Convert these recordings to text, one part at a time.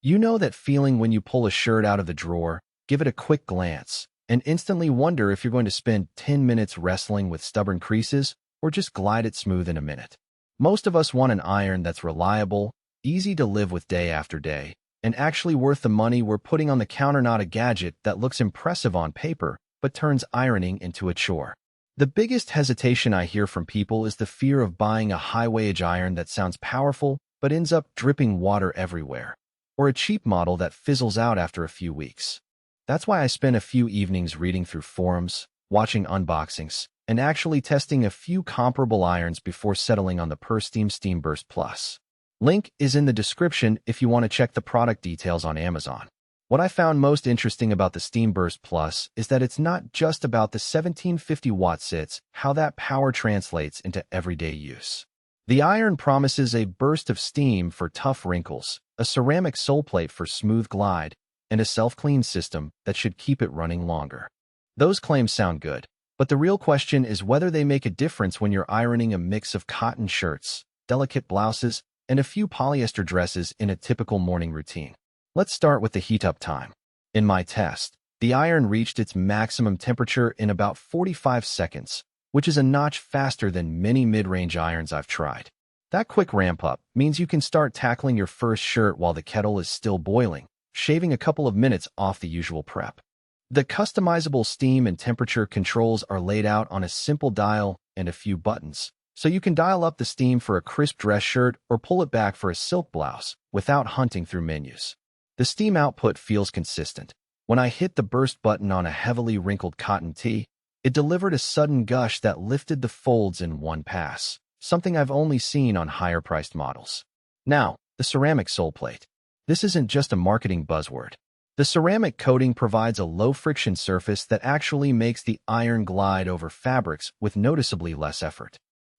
You know that feeling when you pull a shirt out of the drawer, give it a quick glance, and instantly wonder if you're going to spend 10 minutes wrestling with stubborn creases or just glide it smooth in a minute. Most of us want an iron that's reliable, easy to live with day after day, and actually worth the money we're putting on the counter, not a gadget that looks impressive on paper but turns ironing into a chore. The biggest hesitation I hear from people is the fear of buying a high-wage iron that sounds powerful but ends up dripping water everywhere, or a cheap model that fizzles out after a few weeks. That's why I spent a few evenings reading through forums, watching unboxings, and actually testing a few comparable irons before settling on the Pursteam SteamBurst Plus. Link is in the description if you want to check the product details on Amazon. What I found most interesting about the SteamBurst Plus is that it's not just about the 1750 watts, it's how that power translates into everyday use. The iron promises a burst of steam for tough wrinkles, a ceramic Soleplate for smooth glide, and a self-clean system that should keep it running longer. Those claims sound good, but the real question is whether they make a difference when you're ironing a mix of cotton shirts, delicate blouses, and a few polyester dresses in a typical morning routine. Let's start with the heat-up time. In my test, the iron reached its maximum temperature in about 45 seconds, which is a notch faster than many mid-range irons I've tried. That quick ramp-up means you can start tackling your first shirt while the kettle is still boiling, shaving a couple of minutes off the usual prep. The customizable steam and temperature controls are laid out on a simple dial and a few buttons, so you can dial up the steam for a crisp dress shirt or pull it back for a silk blouse without hunting through menus. The steam output feels consistent. When I hit the burst button on a heavily wrinkled cotton tee, it delivered a sudden gush that lifted the folds in one pass, something I've only seen on higher-priced models. Now, the ceramic Soleplate. This isn't just a marketing buzzword. The ceramic coating provides a low-friction surface that actually makes the iron glide over fabrics with noticeably less effort.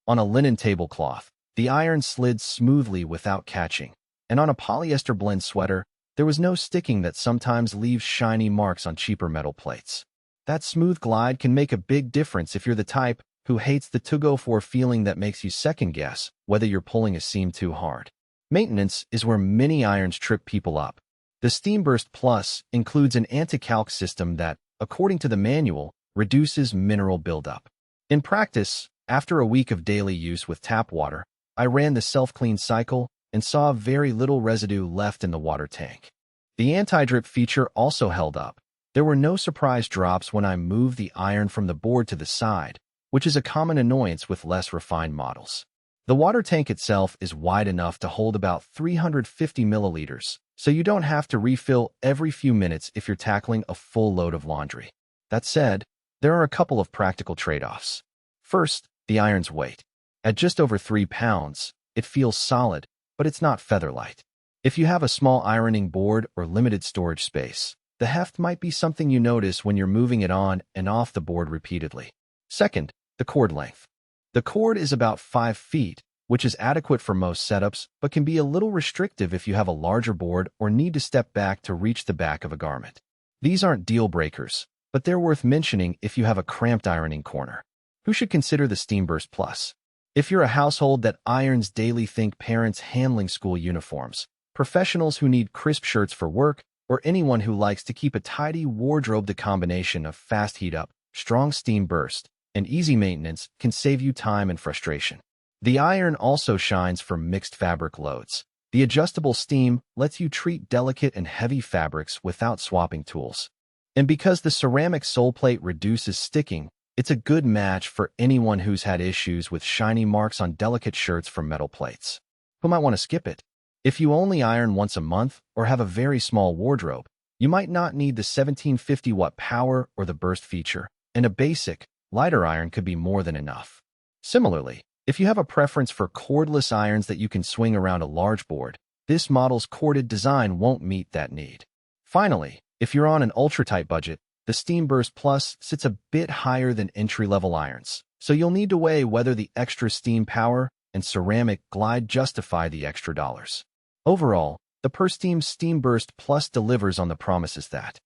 On a linen tablecloth, the iron slid smoothly without catching, and on a polyester blend sweater, there was no sticking that sometimes leaves shiny marks on cheaper metal plates. That smooth glide can make a big difference if you're the type who hates the to-go-for feeling that makes you second-guess whether you're pulling a seam too hard. Maintenance is where many irons trip people up. The SteamBurst Plus includes an Anti-Calc system that, according to the manual, reduces mineral buildup. In practice, after a week of daily use with tap water, I ran the self-clean cycle and saw very little residue left in the water tank. The anti-drip feature also held up. There were no surprise drops when I moved the iron from the board to the side, which is a common annoyance with less refined models. The water tank itself is wide enough to hold about 350 milliliters, so you don't have to refill every few minutes if you're tackling a full load of laundry. That said, there are a couple of practical trade-offs. First, the iron's weight. At just over 3 pounds, it feels solid, but it's not feather-light. If you have a small ironing board or limited storage space, the heft might be something you notice when you're moving it on and off the board repeatedly. Second, the cord length. The cord is about 5 feet, which is adequate for most setups, but can be a little restrictive if you have a larger board or need to step back to reach the back of a garment. These aren't deal breakers, but they're worth mentioning if you have a cramped ironing corner. Who should consider the SteamBurst Plus? If you're a household that irons daily, think parents handling school uniforms, professionals who need crisp shirts for work, or anyone who likes to keep a tidy wardrobe. The combination of fast heat-up, strong steam burst, and easy maintenance can save you time and frustration. The iron also shines for mixed fabric loads. The adjustable steam lets you treat delicate and heavy fabrics without swapping tools. And because the ceramic Soleplate reduces sticking, it's a good match for anyone who's had issues with shiny marks on delicate shirts from metal plates. Who might want to skip it? If you only iron once a month or have a very small wardrobe, you might not need the 1750-watt power or the burst feature, and a basic, lighter iron could be more than enough. Similarly, if you have a preference for cordless irons that you can swing around a large board, this model's corded design won't meet that need. Finally, if you're on an ultra-tight budget, the SteamBurst Plus sits a bit higher than entry-level irons, so you'll need to weigh whether the extra steam power and ceramic glide justify the extra dollars. Overall, the Pursteam SteamBurst Plus delivers on the promises that